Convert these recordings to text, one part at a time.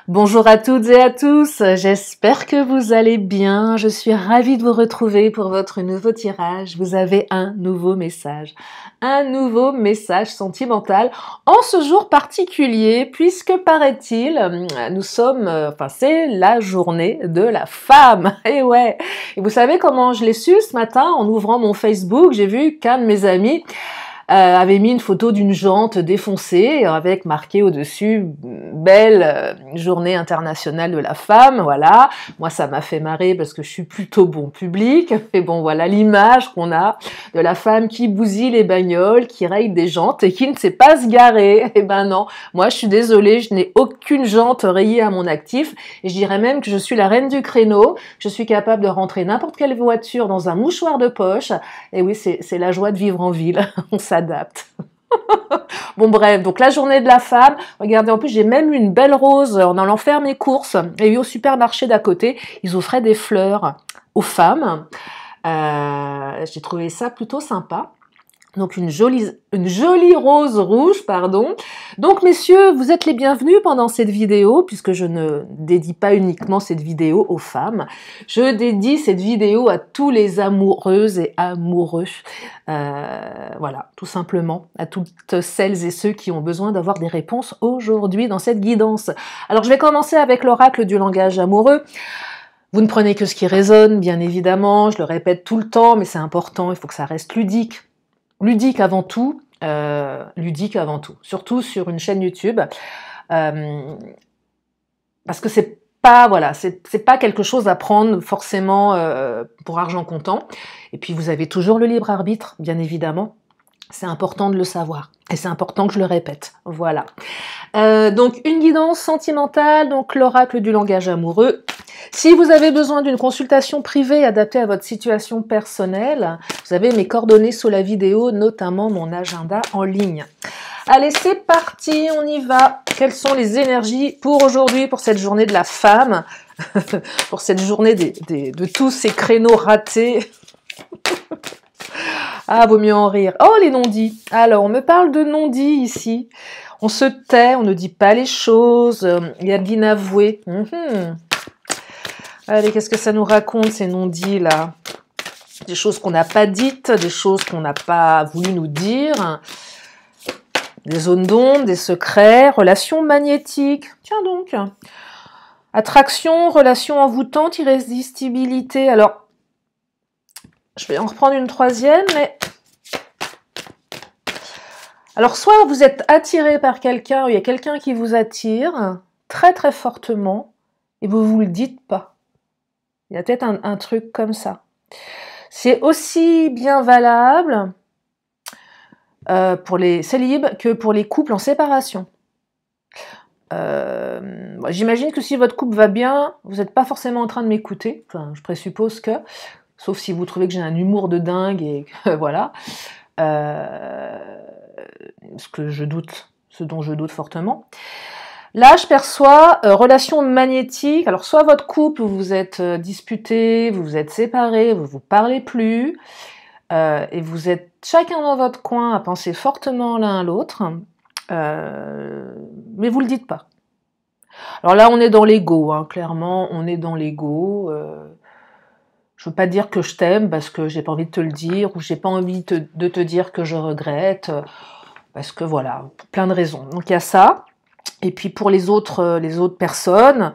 Bonjour à toutes et à tous, j'espère que vous allez bien. Je suis ravie de vous retrouver pour votre nouveau tirage. Vous avez un nouveau message sentimental en ce jour particulier puisque paraît-il, nous sommes, c'est la journée de la femme. Et ouais, et vous savez comment je l'ai su ce matin en ouvrant mon Facebook, j'ai vu qu'un de mes amis avait mis une photo d'une jante défoncée avec marqué au-dessus belle journée internationale de la femme, voilà. Moi ça m'a fait marrer parce que je suis plutôt bon public, mais bon voilà l'image qu'on a de la femme qui bousille les bagnoles, qui raye des jantes et qui ne sait pas se garer. Eh ben non, moi je suis désolée, je n'ai aucune jante rayée à mon actif et je dirais même que je suis la reine du créneau, je suis capable de rentrer n'importe quelle voiture dans un mouchoir de poche. Et oui, c'est la joie de vivre en ville, on s'adapte. Bon bref, donc la journée de la femme, regardez en plus j'ai même eu une belle rose en allant faire mes courses, et au supermarché d'à côté, ils offraient des fleurs aux femmes, j'ai trouvé ça plutôt sympa. Donc une jolie rose rouge, pardon. Donc messieurs, vous êtes les bienvenus pendant cette vidéo, puisque je ne dédie pas uniquement cette vidéo aux femmes. Je dédie cette vidéo à tous les amoureuses et amoureux. Voilà, tout simplement, à toutes celles et ceux qui ont besoin d'avoir des réponses aujourd'hui dans cette guidance. Alors je vais commencer avec l'oracle du langage amoureux. Vous ne prenez que ce qui résonne, bien évidemment, je le répète tout le temps, mais c'est important, il faut que ça reste ludique. Ludique avant tout, surtout sur une chaîne YouTube, parce que c'est pas quelque chose à prendre forcément pour argent comptant. Et puis vous avez toujours le libre arbitre, bien évidemment. C'est important de le savoir et c'est important que je le répète. Voilà. Donc une guidance sentimentale, donc l'oracle du langage amoureux. Si vous avez besoin d'une consultation privée adaptée à votre situation personnelle, vous avez mes coordonnées sous la vidéo, notamment mon agenda en ligne. Allez, c'est parti, on y va. Quelles sont les énergies pour aujourd'hui, pour cette journée de la femme, pour cette journée de tous ces créneaux ratés. Ah, vaut mieux en rire. Oh, les non-dits. Alors, on me parle de non-dits ici. On se tait, on ne dit pas les choses, il y a de l'inavoué. Allez, qu'est-ce que ça nous raconte, ces non-dits, là? Des choses qu'on n'a pas dites, des choses qu'on n'a pas voulu nous dire, des zones d'ombre, des secrets, relations magnétiques. Tiens donc. Attraction, relation envoûtante, irrésistibilité. Alors, je vais en reprendre une troisième, mais... Alors, soit vous êtes attiré par quelqu'un, ou il y a quelqu'un qui vous attire très très fortement, et vous le dites pas. Il y a peut-être un truc comme ça. C'est aussi bien valable pour les célibes que pour les couples en séparation. J'imagine que si votre couple va bien, vous n'êtes pas forcément en train de m'écouter. Enfin, je présuppose que, sauf si vous trouvez que j'ai un humour de dingue et que, voilà. Ce dont je doute fortement. Là, je perçois relation magnétique. Alors, soit votre couple, vous vous êtes disputé, vous vous êtes séparés, vous vous parlez plus, et vous êtes chacun dans votre coin à penser fortement l'un à l'autre, mais vous le dites pas. Alors là, on est dans l'ego, hein, clairement, on est dans l'ego. Je veux pas dire que je t'aime parce que j'ai pas envie de te le dire, ou j'ai pas envie de te dire que je regrette, parce que voilà, pour plein de raisons. Donc il y a ça. Et puis pour les autres personnes,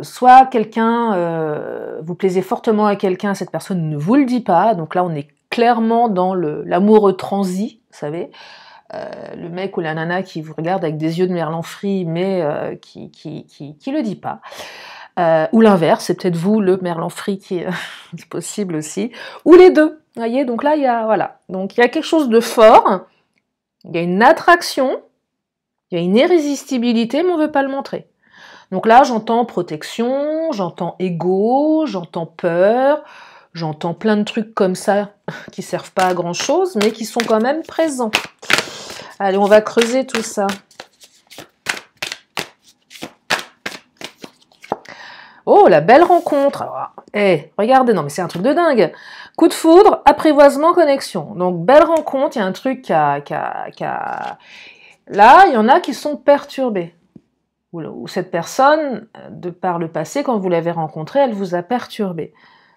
soit quelqu'un, vous plaisez fortement à quelqu'un, cette personne ne vous le dit pas, donc là on est clairement dans l'amoureux transi, vous savez, le mec ou la nana qui vous regarde avec des yeux de merlan frit, mais qui le dit pas. Ou l'inverse, c'est peut-être vous le merlan frit qui est possible aussi, ou les deux, vous voyez, donc là il y a, voilà, donc il y a quelque chose de fort, il y a une attraction, il y a une irrésistibilité, mais on ne veut pas le montrer. Donc là, j'entends protection, j'entends ego, j'entends peur, j'entends plein de trucs comme ça qui ne servent pas à grand-chose, mais qui sont quand même présents. Allez, on va creuser tout ça. Oh, la belle rencontre. Alors, regardez, non mais c'est un truc de dingue. Coup de foudre, apprivoisement, connexion. Donc, belle rencontre, il y a un truc qui a... Là, il y en a qui sont perturbés. ou cette personne, de par le passé, quand vous l'avez rencontrée, elle vous a perturbé.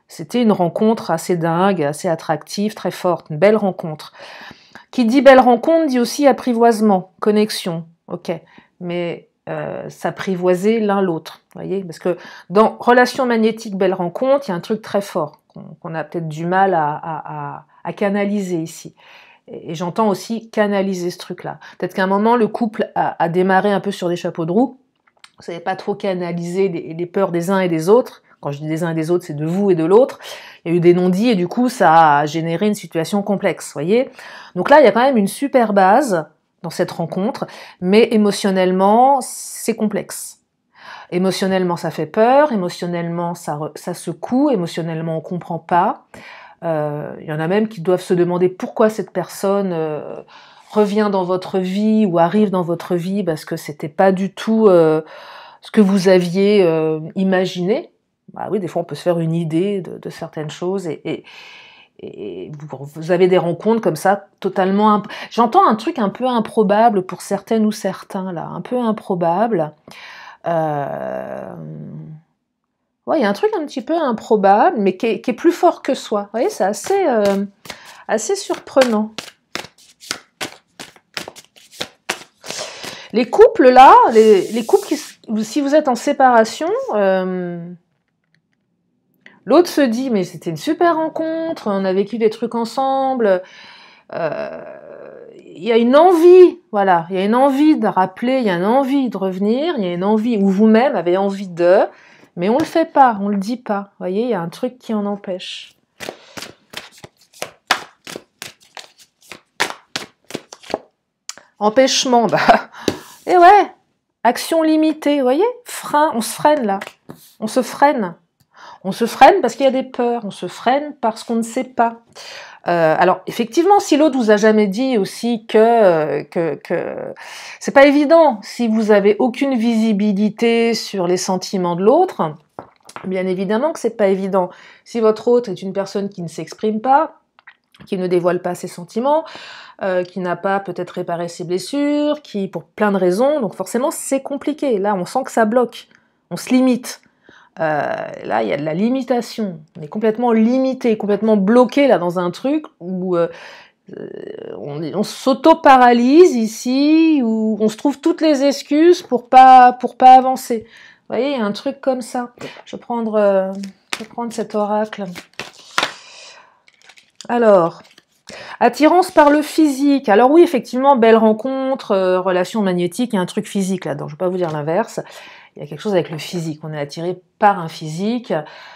C'était une rencontre assez dingue, assez attractive, très forte, une belle rencontre. Qui dit belle rencontre dit aussi apprivoisement, connexion, ok, mais s'apprivoiser l'un l'autre, voyez, parce que dans relation magnétique belle rencontre, il y a un truc très fort qu'on a peut-être du mal à canaliser ici. Et j'entends aussi canaliser ce truc-là. Peut-être qu'à un moment, le couple a démarré un peu sur des chapeaux de roue, vous savez pas trop canaliser les peurs des uns et des autres. Quand je dis des uns et des autres, c'est de vous et de l'autre. Il y a eu des non-dits et du coup, ça a généré une situation complexe, voyez. Donc là, il y a quand même une super base dans cette rencontre, mais émotionnellement, c'est complexe. Émotionnellement, ça fait peur, émotionnellement, ça secoue, émotionnellement, on comprend pas. Il y en a même qui doivent se demander pourquoi cette personne revient dans votre vie ou arrive dans votre vie, parce que c'était pas du tout ce que vous aviez imaginé. Bah oui, des fois on peut se faire une idée de certaines choses et vous avez des rencontres comme ça totalement... J'entends un truc un peu improbable pour certaines ou certains là, un peu improbable. Ouais, il y a un truc un petit peu improbable, mais qui est plus fort que soi. Vous voyez, c'est assez surprenant. Les couples là, les couples si vous êtes en séparation, l'autre se dit mais c'était une super rencontre, on a vécu des trucs ensemble. Il y a une envie, voilà, il y a une envie de rappeler, il y a une envie de revenir, il y a une envie où vous-même avez envie de, mais on le fait pas, on le dit pas. Vous voyez, il y a un truc qui en empêche. Empêchement, bah, et ouais, action limitée, vous voyez, frein, on se freine là, on se freine. On se freine parce qu'il y a des peurs, on se freine parce qu'on ne sait pas. Alors effectivement, si l'autre vous a jamais dit aussi que c'est pas évident, si vous avez aucune visibilité sur les sentiments de l'autre, bien évidemment que c'est pas évident. Si votre autre est une personne qui ne s'exprime pas, qui ne dévoile pas ses sentiments, qui n'a pas peut-être réparé ses blessures, qui pour plein de raisons, donc forcément c'est compliqué. Là, on sent que ça bloque, on se limite. Là, il y a de la limitation. On est complètement limité, complètement bloqué là dans un truc où on s'auto-paralyse ici, où on se trouve toutes les excuses pour pas avancer. Vous voyez, il y a un truc comme ça. Je vais prendre cet oracle. Alors, attirance par le physique. Alors oui, effectivement, belle rencontre, relation magnétique, il y a un truc physique là-dedans. Je ne vais pas vous dire l'inverse. Il y a quelque chose avec le physique. On est attiré par un physique.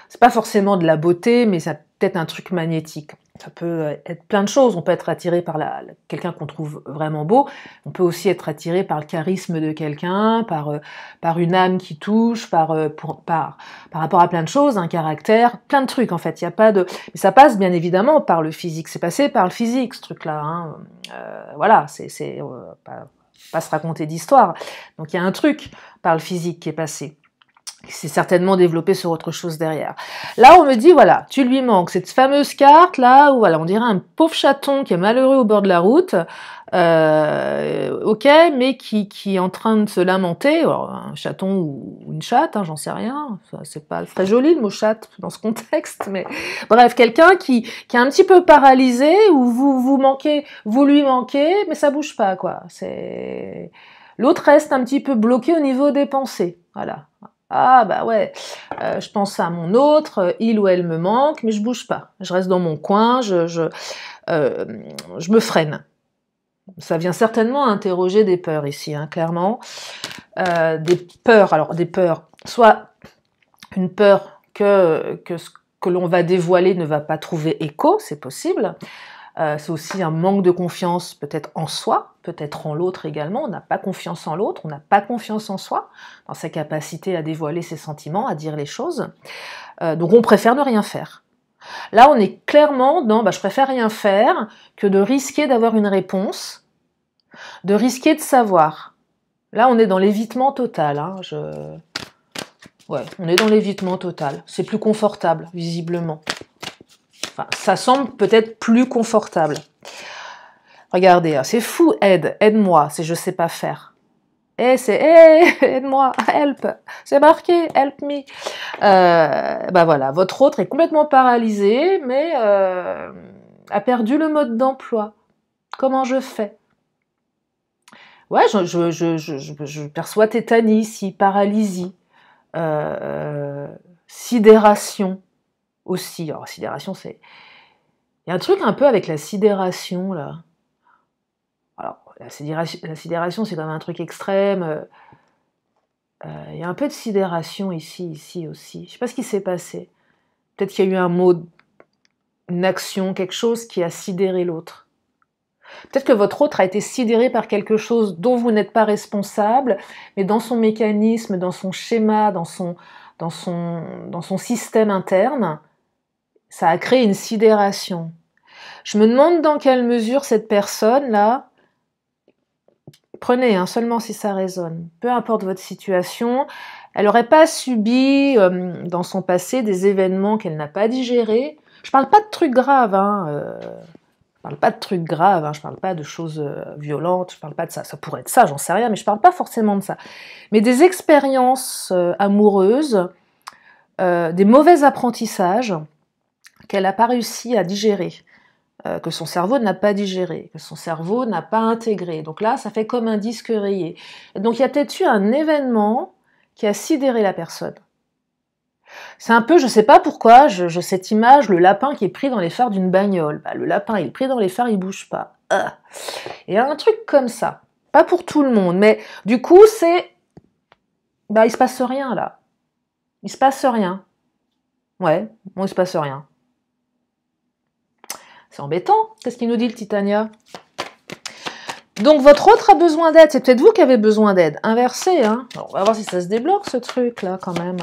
C'est pas forcément de la beauté, mais ça peut être un truc magnétique. Ça peut être plein de choses. On peut être attiré par quelqu'un qu'on trouve vraiment beau. On peut aussi être attiré par le charisme de quelqu'un, par une âme qui touche, par rapport à plein de choses, un caractère, plein de trucs en fait. Il y a pas de, mais ça passe bien évidemment par le physique. C'est passé par le physique ce truc-là. Hein. Voilà, c'est pas se raconter d'histoire. Donc il y a un truc par le physique qui est passé. C'est certainement développé sur autre chose derrière. Là, on me dit, voilà, tu lui manques cette fameuse carte, là, où voilà, on dirait un pauvre chaton qui est malheureux au bord de la route, ok, mais qui est en train de se lamenter, alors, un chaton ou une chatte, hein, j'en sais rien, c'est pas très joli le mot chatte dans ce contexte, mais bref, quelqu'un qui est un petit peu paralysé, où vous lui manquez, mais ça bouge pas, quoi. L'autre reste un petit peu bloqué au niveau des pensées, voilà. Ah bah ouais, je pense à mon autre, il ou elle me manque, mais je bouge pas. Je reste dans mon coin, je me freine. Ça vient certainement interroger des peurs ici, hein, clairement. Des peurs, soit une peur que ce que l'on va dévoiler ne va pas trouver écho, c'est possible. C'est aussi un manque de confiance peut-être en soi, peut-être en l'autre également. On n'a pas confiance en l'autre, on n'a pas confiance en soi, dans sa capacité à dévoiler ses sentiments, à dire les choses. Donc on préfère ne rien faire. Là, on est clairement dans je préfère rien faire que de risquer d'avoir une réponse, de risquer de savoir. Là, on est dans l'évitement total. Hein. Ouais, on est dans l'évitement total. C'est plus confortable, visiblement. Enfin, ça semble peut-être plus confortable. Regardez, c'est fou, aide-moi, c'est je sais pas faire. Et c'est hey, aide-moi, help, c'est marqué, help me. Bah voilà, votre autre est complètement paralysé, mais a perdu le mode d'emploi. Comment je fais? Ouais, je perçois tétanie ici, paralysie, euh, sidération aussi. Alors, sidération, c'est. Il y a un truc un peu avec la sidération, là. Alors, la sidération, c'est quand même un truc extrême. Il y a un peu de sidération ici aussi. Je ne sais pas ce qui s'est passé. Peut-être qu'il y a eu un mot, une action, quelque chose qui a sidéré l'autre. Peut-être que votre autre a été sidéré par quelque chose dont vous n'êtes pas responsable, mais dans son mécanisme, dans son schéma, dans son système interne, ça a créé une sidération. Je me demande dans quelle mesure cette personne-là, prenez seulement si ça résonne, peu importe votre situation, elle n'aurait pas subi dans son passé des événements qu'elle n'a pas digérés. Je ne parle pas de trucs graves, je parle pas de trucs graves, je parle pas de choses violentes, je parle pas de ça. Ça pourrait être ça, j'en sais rien, mais je parle pas forcément de ça. Mais des expériences amoureuses, des mauvais apprentissages qu'elle n'a pas réussi à digérer, que son cerveau n'a pas digéré, que son cerveau n'a pas intégré. Donc là, ça fait comme un disque rayé. Et donc il y a peut-être eu un événement qui a sidéré la personne. C'est un peu, je sais pas pourquoi, cette image, le lapin qui est pris dans les phares d'une bagnole. Bah, le lapin, il est pris dans les phares, il bouge pas. Et il y a un truc comme ça. Pas pour tout le monde, mais du coup, c'est... Bah, il se passe rien, là. Il se passe rien. Ouais, bon, il se passe rien. C'est embêtant. Qu'est-ce qu'il nous dit, le Titania? Donc, votre autre a besoin d'aide. C'est peut-être vous qui avez besoin d'aide. Inversé, hein. Alors, on va voir si ça se débloque, ce truc-là, quand même.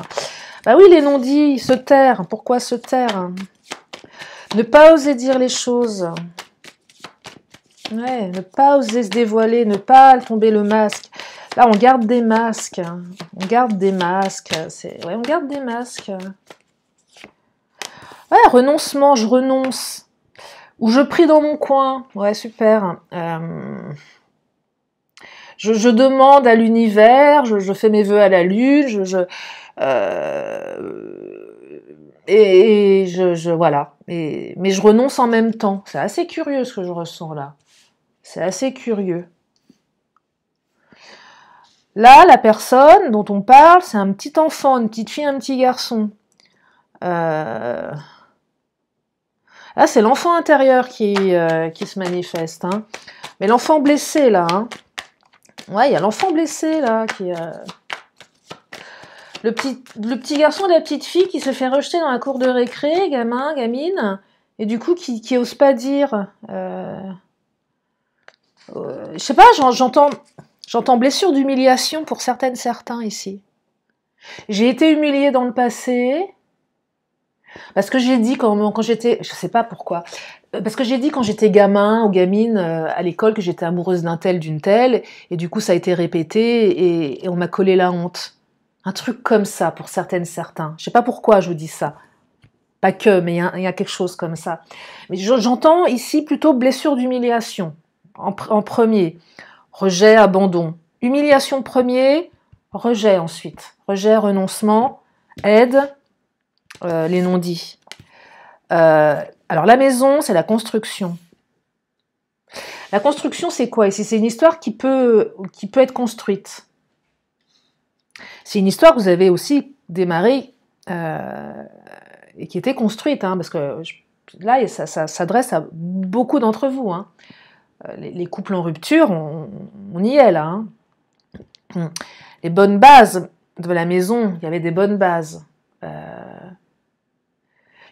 Bah oui, les non-dits, se taire. Pourquoi se taire? Ne pas oser dire les choses. Ouais, ne pas oser se dévoiler, ne pas tomber le masque. Là, on garde des masques. On garde des masques. Ouais, on garde des masques. Ouais, renoncement, je renonce. Ou je prie dans mon coin. Ouais, super. Je demande à l'univers, je fais mes vœux à la lune, voilà. Mais je renonce en même temps. C'est assez curieux ce que je ressens là. C'est assez curieux. Là, la personne dont on parle, c'est un petit enfant, une petite fille, un petit garçon. Là, c'est l'enfant intérieur qui se manifeste. Hein. Mais l'enfant blessé, là. Hein. Ouais, il y a l'enfant blessé, là, qui... Le petit garçon et la petite fille qui se fait rejeter dans la cour de récré, gamin, gamine, et du coup, qui ose pas dire... je sais pas, j'entends blessure d'humiliation pour certains ici. J'ai été humiliée dans le passé, parce que j'ai dit quand j'étais... Je sais pas pourquoi. Parce que j'ai dit quand j'étais gamin ou gamine à l'école que j'étais amoureuse d'un tel, d'une telle, et du coup ça a été répété, et on m'a collé la honte. Un truc comme ça pour certains. Je sais pas pourquoi je vous dis ça. Pas que, mais il y a quelque chose comme ça. Mais j'entends ici plutôt blessure d'humiliation, en premier. Rejet, abandon. Humiliation premier, rejet ensuite. Rejet, renoncement, aide, les non-dits. Alors la maison, c'est la construction. La construction, c'est quoi ici? C'est une histoire qui peut être construite. C'est une histoire que vous avez aussi démarrée et qui était construite, hein, parce que là, ça s'adresse à beaucoup d'entre vous. Hein. Les couples en rupture, on y est là. Hein. Les bonnes bases de la maison, il y avait des bonnes bases. Il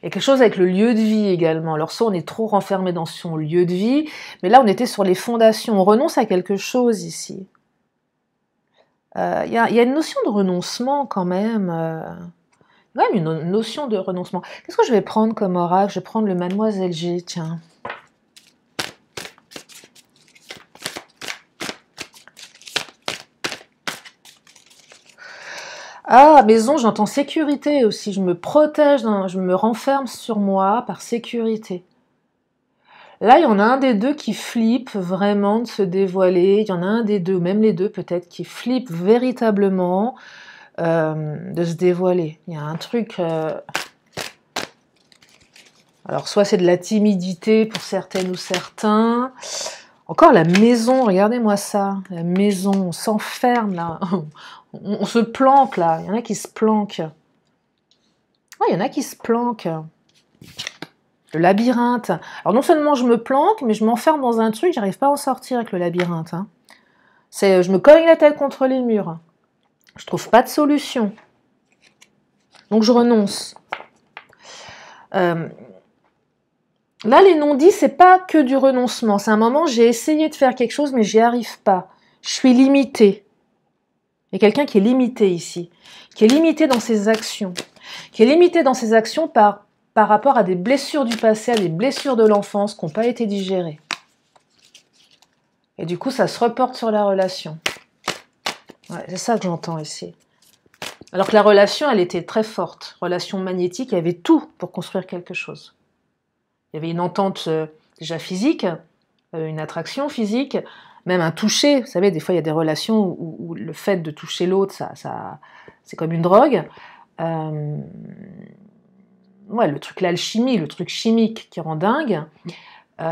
y a quelque chose avec le lieu de vie également. Alors soit on est trop renfermé dans son lieu de vie, mais là on était sur les fondations. On renonce à quelque chose ici. Il y a une notion de renoncement quand même. Même une notion de renoncement. Qu'est-ce que je vais prendre comme oracle? Je vais prendre le Mademoiselle G, tiens. Ah, maison, j'entends sécurité aussi. Je me protège, je me renferme sur moi par sécurité. Là, il y en a un des deux qui flippe vraiment de se dévoiler. Il y en a un des deux, même les deux peut-être, qui flippe véritablement de se dévoiler. Il y a un truc... Alors, soit c'est de la timidité pour certaines ou certains. Encore la maison, regardez-moi ça. La maison, on s'enferme là. On se planque là. Il y en a qui se planquent. Ah, il y en a qui se planquent. Le labyrinthe. Alors non seulement je me planque, mais je m'enferme dans un truc, j'arrive pas à en sortir avec le labyrinthe. Hein. Je me cogne la tête contre les murs. Je trouve pas de solution. Donc je renonce. Là, les non-dits, c'est pas que du renoncement. C'est un moment, j'ai essayé de faire quelque chose, mais j'y arrive pas. Je suis limitée. Il y a quelqu'un qui est limité ici, qui est limité dans ses actions, qui est limité dans ses actions par rapport à des blessures du passé, à des blessures de l'enfance qui n'ont pas été digérées. Et du coup, ça se reporte sur la relation. Ouais, c'est ça que j'entends ici. Alors que la relation, elle était très forte. Relation magnétique, il y avait tout pour construire quelque chose. Il y avait une entente déjà physique, une attraction physique, même un toucher. Vous savez, des fois, il y a des relations où le fait de toucher l'autre, c'est comme une drogue. Ouais, le truc, l'alchimie, le truc chimique qui rend dingue. Il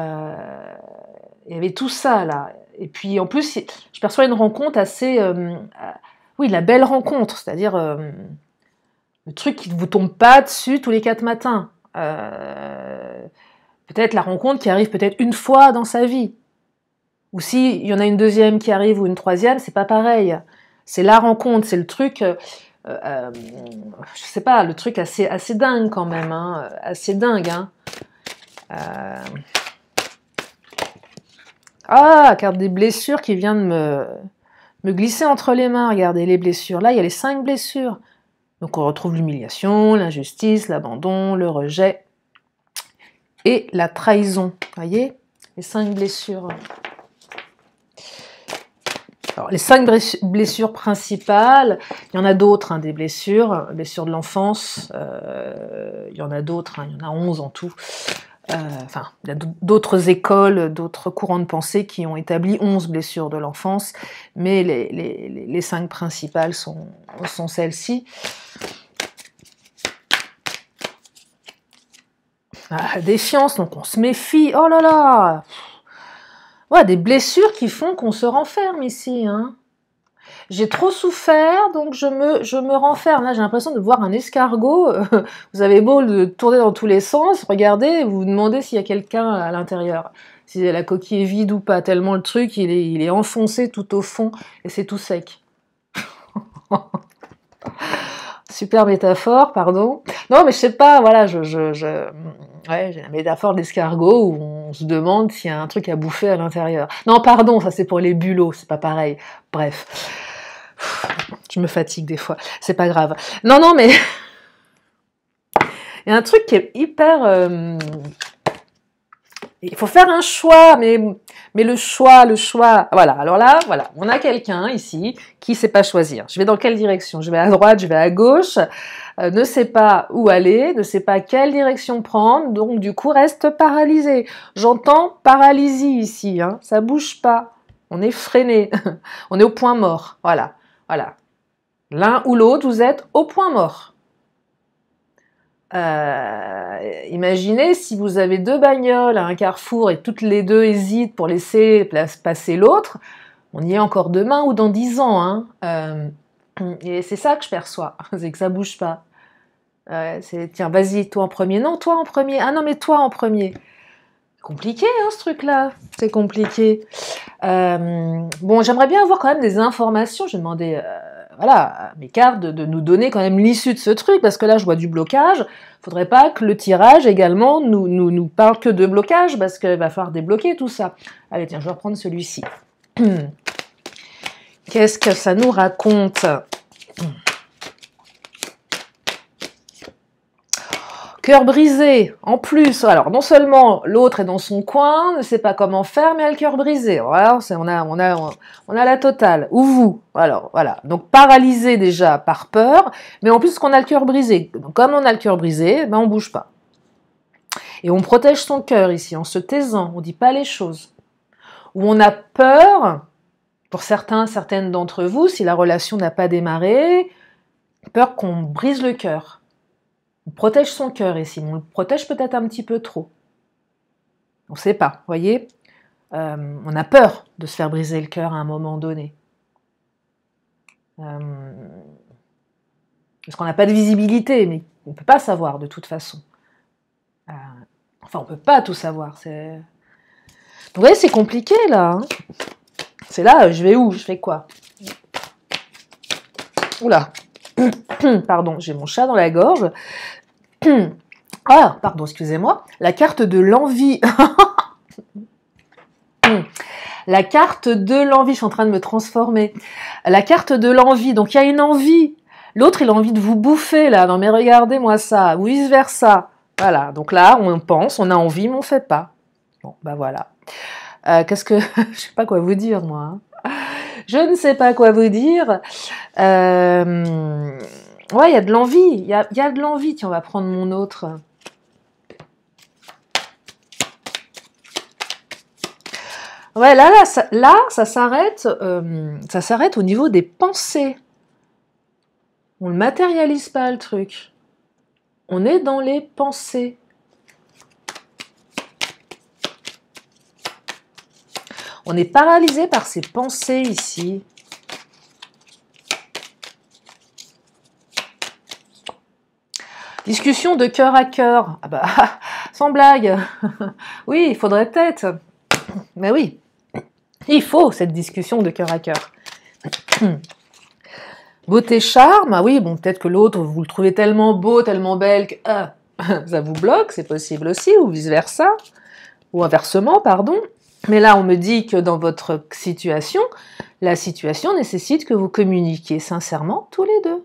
y avait tout ça, là. Et puis, en plus, je perçois une rencontre assez... oui, la belle rencontre, c'est-à-dire le truc qui ne vous tombe pas dessus tous les 4 matins. Peut-être la rencontre qui arrive peut-être une fois dans sa vie. Ou s'il y en a une deuxième qui arrive ou une troisième, c'est pas pareil. C'est la rencontre, c'est le truc, je sais pas, le truc assez dingue quand même, hein, assez dingue. Hein. Ah, carte des blessures qui vient de me glisser entre les mains. Regardez les blessures. Là, il y a les 5 blessures. Donc on retrouve l'humiliation, l'injustice, l'abandon, le rejet et la trahison. Vous voyez, les 5 blessures. Alors, les 5 blessures principales, il y en a d'autres, hein, des blessures de l'enfance, il y en a d'autres, hein, il y en a 11 en tout. Enfin, il y a d'autres écoles, d'autres courants de pensée qui ont établi 11 blessures de l'enfance, mais les 5 principales sont celles-ci. Ah, défiance, donc on se méfie, oh là là. Ouais, des blessures qui font qu'on se renferme ici. Hein. J'ai trop souffert, donc je me renferme. Là, j'ai l'impression de voir un escargot. Vous avez beau le tourner dans tous les sens, regardez, vous vous demandez s'il y a quelqu'un à l'intérieur. Si la coquille est vide ou pas, tellement le truc, il est enfoncé tout au fond et c'est tout sec. Super métaphore, pardon. Non, mais je sais pas, voilà, ouais, j'ai la métaphore de l'escargot où on se demande s'il y a un truc à bouffer à l'intérieur. Non, pardon, ça c'est pour les bulots, c'est pas pareil. Bref. Je me fatigue des fois, c'est pas grave. Non, mais il y a un truc qui est hyper... Il faut faire un choix, mais le choix, voilà. Alors là, voilà, on a quelqu'un ici qui sait pas choisir. Je vais dans quelle direction? Je vais à droite, je vais à gauche, ne sait pas où aller, ne sait pas quelle direction prendre, donc du coup reste paralysé. J'entends paralysie ici, hein, ça bouge pas, on est freiné, on est au point mort, voilà. L'un ou l'autre, vous êtes au point mort. Imaginez si vous avez 2 bagnoles à un carrefour et toutes les 2 hésitent pour laisser passer l'autre, on y est encore demain ou dans 10 ans. Hein. Et c'est ça que je perçois, c'est que ça bouge pas. C'est tiens, vas-y, toi en premier. Non, toi en premier. Ah non, mais toi en premier. C'est compliqué, hein, ce truc-là. C'est compliqué. Bon, j'aimerais bien avoir quand même des informations. J'ai demandé... voilà, mes cartes de nous donner quand même l'issue de ce truc, parce que là, je vois du blocage. Faudrait pas que le tirage également nous parle que de blocage, parce qu'il va falloir débloquer tout ça. Allez, tiens, je vais reprendre celui-ci. Qu'est-ce que ça nous raconte? Cœur brisé, en plus. Alors, non seulement l'autre est dans son coin, ne sait pas comment faire, mais a le cœur brisé. Voilà, on a la totale. Ou vous. Alors, voilà. Donc, paralysé déjà par peur, mais en plus qu'on a le cœur brisé. Donc, comme on a le cœur brisé, ben, on bouge pas. Et on protège son cœur ici, en se taisant, on ne dit pas les choses. Ou on a peur, pour certains, certaines d'entre vous, si la relation n'a pas démarré, peur qu'on brise le cœur. On protège son cœur ici, mais on le protège peut-être un petit peu trop. On ne sait pas, vous voyez, on a peur de se faire briser le cœur à un moment donné. Parce qu'on n'a pas de visibilité, mais on ne peut pas savoir de toute façon. Enfin, on ne peut pas tout savoir. Vous voyez, c'est compliqué là. Hein. C'est là, je vais où? Je fais quoi? Oula, pardon, j'ai mon chat dans la gorge. Ah, pardon, excusez-moi. La carte de l'envie. La carte de l'envie, je suis en train de me transformer. La carte de l'envie, donc il y a une envie. L'autre, il a envie de vous bouffer, là. Non, mais regardez-moi ça, ou vice-versa. Voilà, donc là, on pense, on a envie, mais on ne fait pas. Bon, bah voilà. Qu'est-ce que... je ne sais pas quoi vous dire, moi. Hein. Je ne sais pas quoi vous dire. Ouais, il y a de l'envie. Il y a de l'envie. Tiens, on va prendre mon autre... Ouais, là, ça s'arrête au niveau des pensées. On ne matérialise pas le truc. On est dans les pensées. On est paralysé par ces pensées ici. Discussion de cœur à cœur. Ah bah, sans blague. Oui, il faudrait peut-être. Mais oui. Il faut cette discussion de cœur à cœur. Beauté, charme, ah oui, bon, peut-être que l'autre, vous le trouvez tellement beau, tellement belle que ça vous bloque, c'est possible aussi, ou vice-versa, ou inversement, pardon. Mais là, on me dit que dans votre situation, la situation nécessite que vous communiquiez sincèrement tous les deux.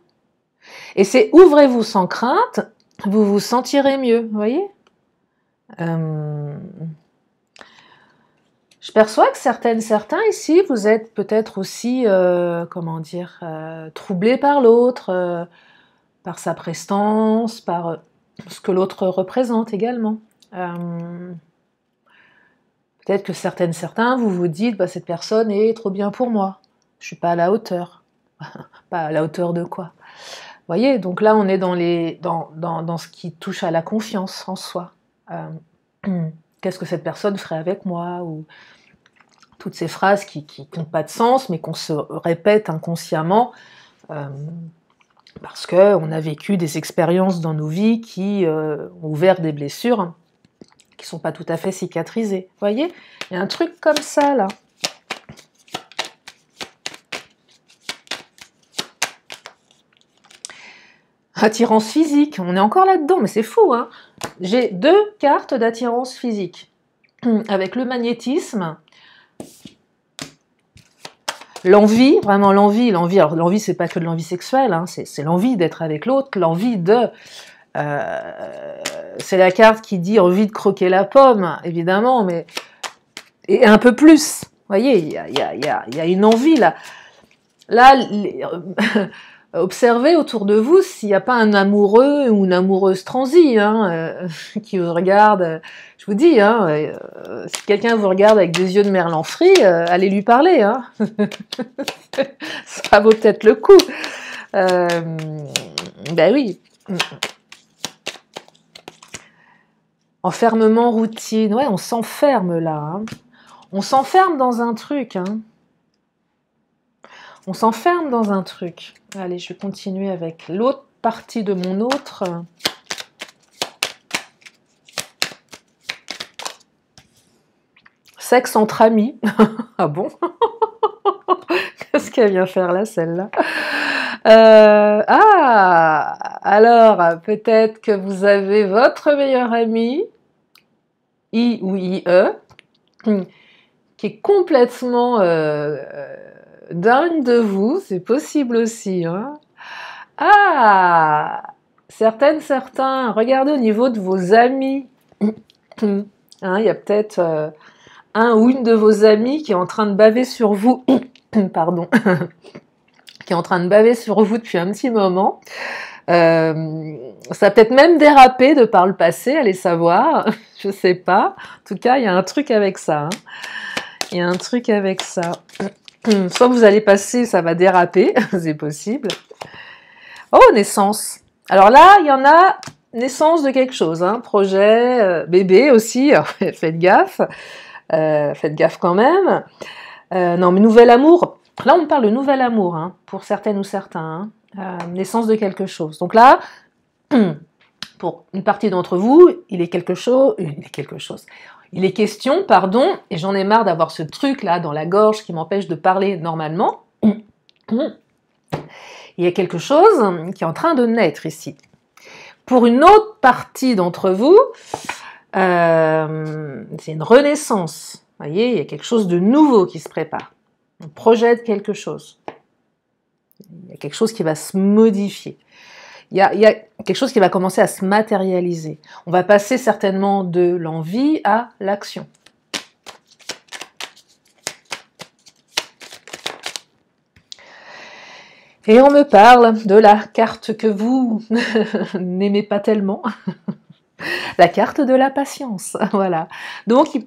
Et c'est ouvrez-vous sans crainte, vous vous sentirez mieux, vous voyez Je perçois que certains ici, vous êtes peut-être aussi, comment dire, troublés par l'autre, par sa prestance, par ce que l'autre représente également. Peut-être que certains, vous vous dites, bah, cette personne est trop bien pour moi, je suis pas à la hauteur. Pas à la hauteur de quoi? Vous voyez, donc là, on est dans ce qui touche à la confiance en soi. Qu'est-ce que cette personne ferait avec moi, ou toutes ces phrases qui n'ont pas de sens, mais qu'on se répète inconsciemment, parce qu'on a vécu des expériences dans nos vies qui ont ouvert des blessures qui ne sont pas tout à fait cicatrisées. Vous voyez, il y a un truc comme ça, là. Attirance physique, on est encore là-dedans, mais c'est fou, hein. J'ai 2 cartes d'attirance physique, avec le magnétisme, l'envie, vraiment l'envie, alors l'envie c'est pas que de l'envie sexuelle, hein, c'est l'envie d'être avec l'autre, l'envie de... c'est la carte qui dit envie de croquer la pomme, évidemment, mais... Et un peu plus, vous voyez, il y a une envie, là. Là, observez autour de vous s'il n'y a pas un amoureux ou une amoureuse transie qui vous regarde. Je vous dis, si quelqu'un vous regarde avec des yeux de merlan-frit, allez lui parler. Hein. Ça vaut peut-être le coup. Ben oui. Enfermement, routine. Ouais, on s'enferme là. Hein. On s'enferme dans un truc. Hein. On s'enferme dans un truc. Allez, je vais continuer avec l'autre partie de mon autre. Sexe entre amis. Ah bon? Qu'est-ce qu'elle vient faire là, celle-là? Alors, peut-être que vous avez votre meilleur ami, I ou IE, qui est complètement... dingue de vous, c'est possible aussi. Hein. Ah, certains, regardez au niveau de vos amis. Il y a peut-être un ou une de vos amis qui est en train de baver sur vous. Pardon. Qui est en train de baver sur vous depuis un petit moment. Ça a peut-être même dérapé de par le passé, allez savoir, je sais pas. En tout cas, il y a un truc avec ça. Hein. Il y a un truc avec ça. Soit vous allez passer, ça va déraper, c'est possible. Oh, naissance. Alors là, il y en a naissance de quelque chose, hein. Projet, bébé aussi, alors, faites gaffe quand même. Non, mais nouvel amour. Là, on parle de nouvel amour, hein, pour certaines ou certains. Hein. Naissance de quelque chose. Donc là, pour une partie d'entre vous, il est question, pardon, et j'en ai marre d'avoir ce truc là dans la gorge qui m'empêche de parler normalement. Il y a quelque chose qui est en train de naître ici. Pour une autre partie d'entre vous, c'est une renaissance. Vous voyez, il y a quelque chose de nouveau qui se prépare. On projette quelque chose. Il y a quelque chose qui va se modifier. Il y a quelque chose qui va commencer à se matérialiser. On va passer certainement de l'envie à l'action. Et on me parle de la carte que vous n'aimez pas tellement, la carte de la patience. Voilà. Donc, il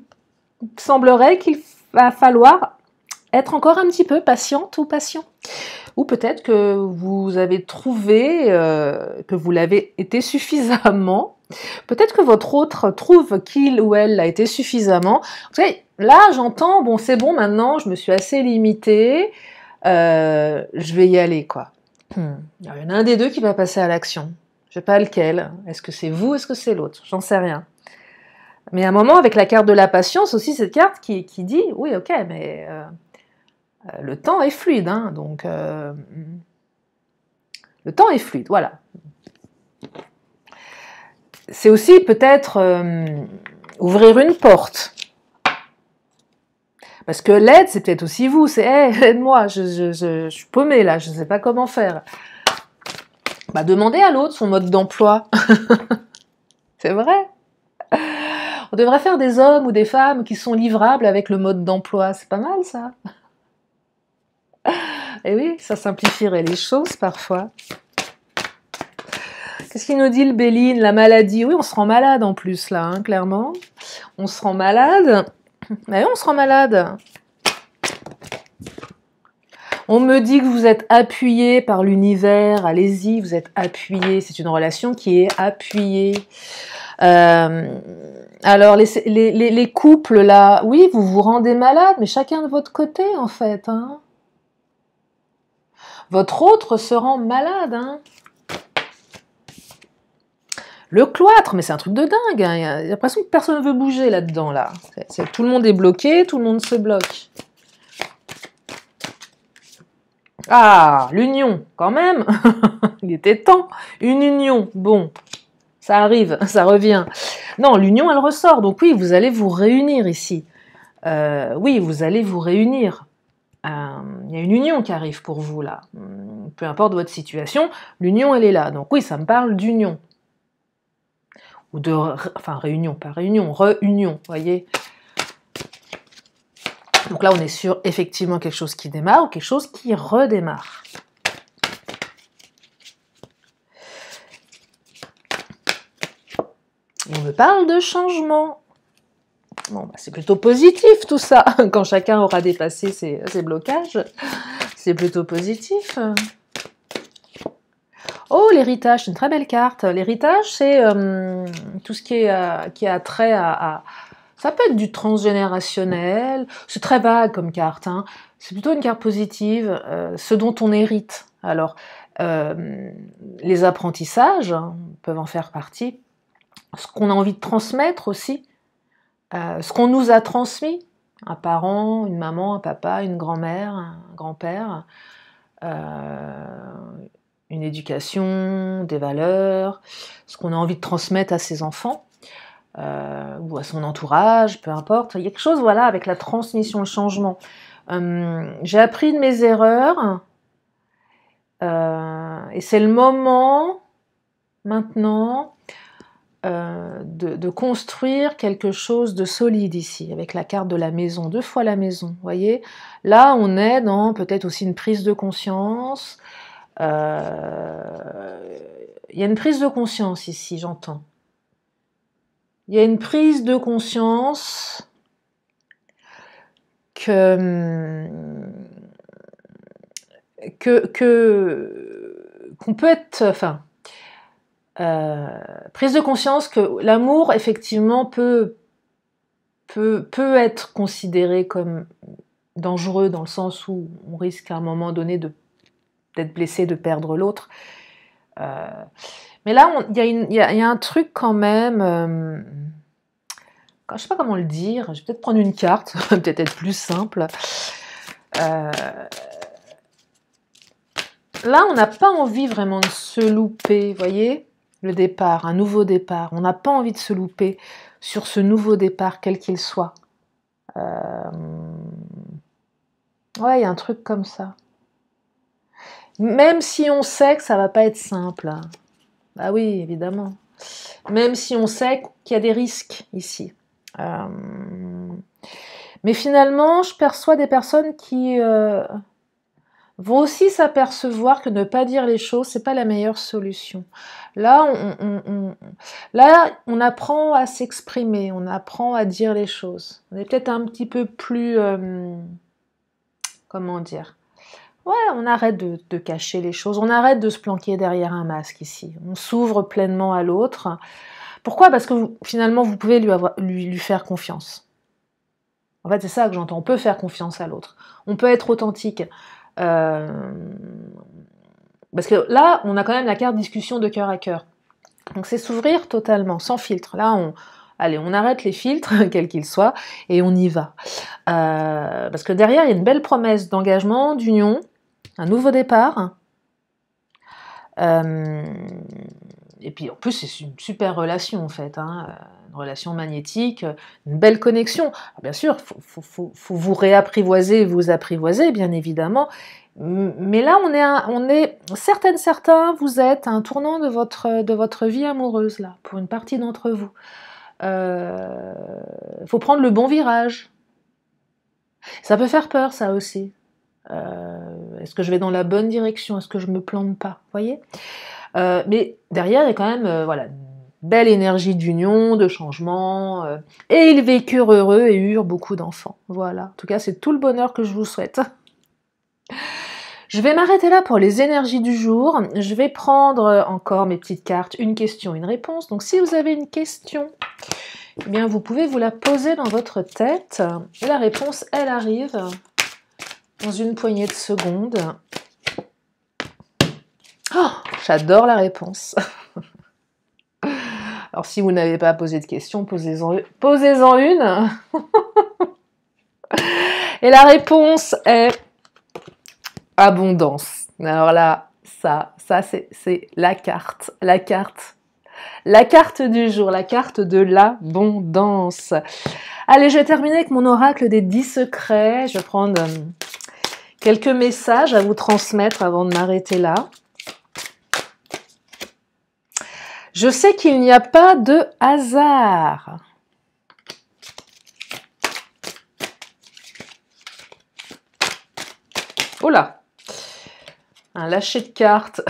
semblerait qu'il va falloir être encore un petit peu patiente ou patient. Ou peut-être que vous avez trouvé que vous l'avez été suffisamment. Peut-être que votre autre trouve qu'il ou elle l'a été suffisamment. Vous savez, là, j'entends, bon, c'est bon, maintenant, je me suis assez limitée, je vais y aller, quoi. Il y en a un des deux qui va passer à l'action. Je ne sais pas lequel. Est-ce que c'est vous, est-ce que c'est l'autre? J'en sais rien. Mais à un moment, avec la carte de la patience, aussi cette carte qui dit, oui, ok, mais... le temps est fluide, hein, donc le temps est fluide, voilà. C'est aussi peut-être ouvrir une porte. Parce que l'aide, c'est peut-être aussi vous, c'est hey, aide-moi, je suis paumée là, je ne sais pas comment faire. Bah, demandez à l'autre son mode d'emploi. C'est vrai. On devrait faire des hommes ou des femmes qui sont livrables avec le mode d'emploi, c'est pas mal ça. Et oui, ça simplifierait les choses parfois. Qu'est-ce qu'il nous dit le Béline? La maladie. Oui, on se rend malade en plus là, hein, clairement. On se rend malade. Mais oui, on se rend malade. On me dit que vous êtes appuyé par l'univers. Allez-y, vous êtes appuyé. C'est une relation qui est appuyée. Alors, les couples là, oui, vous vous rendez malade, mais chacun de votre côté en fait, hein. Votre autre se rend malade, hein. Le cloître, mais c'est un truc de dingue, hein. J'ai l'impression que personne ne veut bouger là-dedans, là. Tout le monde est bloqué, tout le monde se bloque. Ah, l'union, quand même. Il était temps. Une union, bon, ça arrive, ça revient. Non, l'union, elle ressort, donc oui, vous allez vous réunir ici. Oui, vous allez vous réunir. Il y a une union qui arrive pour vous là, peu importe votre situation, l'union elle est là, donc oui ça me parle d'union, ou de, enfin réunion, pas réunion, réunion, voyez. Donc là on est sur effectivement quelque chose qui démarre ou quelque chose qui redémarre. Et on me parle de changement. Bon, bah, c'est plutôt positif tout ça, quand chacun aura dépassé ses blocages, c'est plutôt positif. Oh, l'héritage, c'est une très belle carte. L'héritage, c'est tout ce qui a trait à... Ça peut être du transgénérationnel, c'est très vague comme carte, hein. C'est plutôt une carte positive, ce dont on hérite. Alors, les apprentissages peuvent en faire partie, ce qu'on a envie de transmettre aussi, ce qu'on nous a transmis, un parent, une maman, un papa, une grand-mère, un grand-père, une éducation, des valeurs, ce qu'on a envie de transmettre à ses enfants, ou à son entourage, peu importe. Il y a quelque chose, voilà, avec la transmission, le changement. J'ai appris de mes erreurs, et c'est le moment, maintenant, de construire quelque chose de solide ici, avec la carte de la maison, 2 fois la maison, vous voyez. Là, on est dans peut-être aussi une prise de conscience, il y a une prise de conscience ici, j'entends. Il y a une prise de conscience qu'on peut être, enfin, prise de conscience que l'amour effectivement peut être considéré comme dangereux dans le sens où on risque à un moment donné d'être blessé, de perdre l'autre. Mais là, il y a un truc quand même. Je ne sais pas comment le dire. Je vais peut-être prendre une carte, ça va peut-être être plus simple. Là, on n'a pas envie vraiment de se louper, vous voyez, le départ, un nouveau départ. On n'a pas envie de se louper sur ce nouveau départ, quel qu'il soit. Ouais, il y a un truc comme ça. Même si on sait que ça va pas être simple. Bah oui, évidemment. Même si on sait qu'il y a des risques ici. Mais finalement, je perçois des personnes qui vont aussi s'apercevoir que ne pas dire les choses, c'est pas la meilleure solution. Là, on apprend à s'exprimer, on apprend à dire les choses. On est peut-être un petit peu plus... comment dire? Ouais, on arrête de cacher les choses, on arrête de se planquer derrière un masque ici. On s'ouvre pleinement à l'autre. Pourquoi? Parce que finalement, vous pouvez lui faire confiance. En fait, c'est ça que j'entends. On peut faire confiance à l'autre. On peut être authentique. Parce que là, on a quand même la carte discussion de cœur à cœur. Donc c'est s'ouvrir totalement, sans filtre. Là, on arrête les filtres, quels qu'ils soient, et on y va. Parce que derrière, il y a une belle promesse d'engagement, d'union, un nouveau départ. Et puis en plus, c'est une super relation en fait, hein, une relation magnétique, une belle connexion. Alors, bien sûr, faut vous réapprivoiser, vous apprivoiser, bien évidemment. Mais là, on est certains, vous êtes à un tournant de votre vie amoureuse là, pour une partie d'entre vous. Faut prendre le bon virage. Ça peut faire peur, ça aussi. Est-ce que je vais dans la bonne direction? Est-ce que je me plante pas? Vous voyez? Mais derrière, il y a quand même voilà, une belle énergie d'union, de changement. Et ils vécurent heureux et eurent beaucoup d'enfants. Voilà. En tout cas, c'est tout le bonheur que je vous souhaite. Je vais m'arrêter là pour les énergies du jour. Je vais prendre encore mes petites cartes, une question, une réponse. Donc si vous avez une question, eh bien vous pouvez vous la poser dans votre tête. Et la réponse, elle arrive dans une poignée de secondes. Oh, j'adore la réponse. Alors si vous n'avez pas posé de question, posez-en une. Et la réponse est abondance. Alors là, ça c'est la carte du jour, la carte de l'abondance. Allez, je vais terminer avec mon oracle des 10 secrets. Je vais prendre quelques messages à vous transmettre avant de m'arrêter là. Je sais qu'il n'y a pas de hasard. Oh là! Un lâcher de cartes.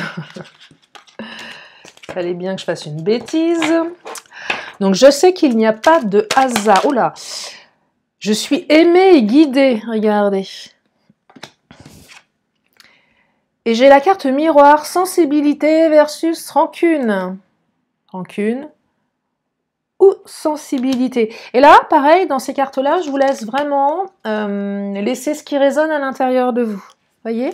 Il fallait bien que je fasse une bêtise. Donc, je sais qu'il n'y a pas de hasard. Oh là! Je suis aimée et guidée. Regardez. Et j'ai la carte miroir. Sensibilité versus rancune. Rancune ou sensibilité. Et là, pareil, dans ces cartes-là, je vous laisse vraiment laisser ce qui résonne à l'intérieur de vous. Voyez?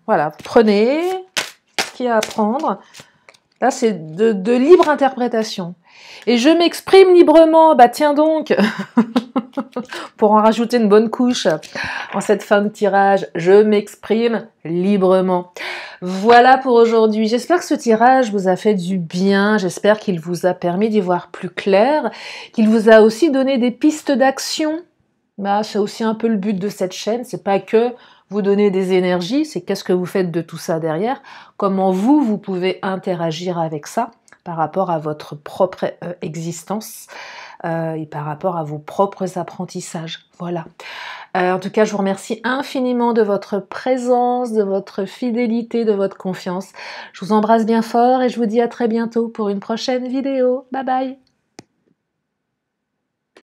Voilà, prenez ce qu'il y a à prendre. Là, c'est de libre interprétation. Et je m'exprime librement. Bah tiens donc, pour en rajouter une bonne couche en cette fin de tirage, je m'exprime librement. Voilà pour aujourd'hui. J'espère que ce tirage vous a fait du bien. J'espère qu'il vous a permis d'y voir plus clair, qu'il vous a aussi donné des pistes d'action. Bah, c'est aussi un peu le but de cette chaîne. C'est pas que vous donner des énergies, c'est qu'est-ce que vous faites de tout ça derrière, comment vous pouvez interagir avec ça par rapport à votre propre existence et par rapport à vos propres apprentissages. Voilà. En tout cas, je vous remercie infiniment de votre présence, de votre fidélité, de votre confiance. Je vous embrasse bien fort et je vous dis à très bientôt pour une prochaine vidéo. Bye bye!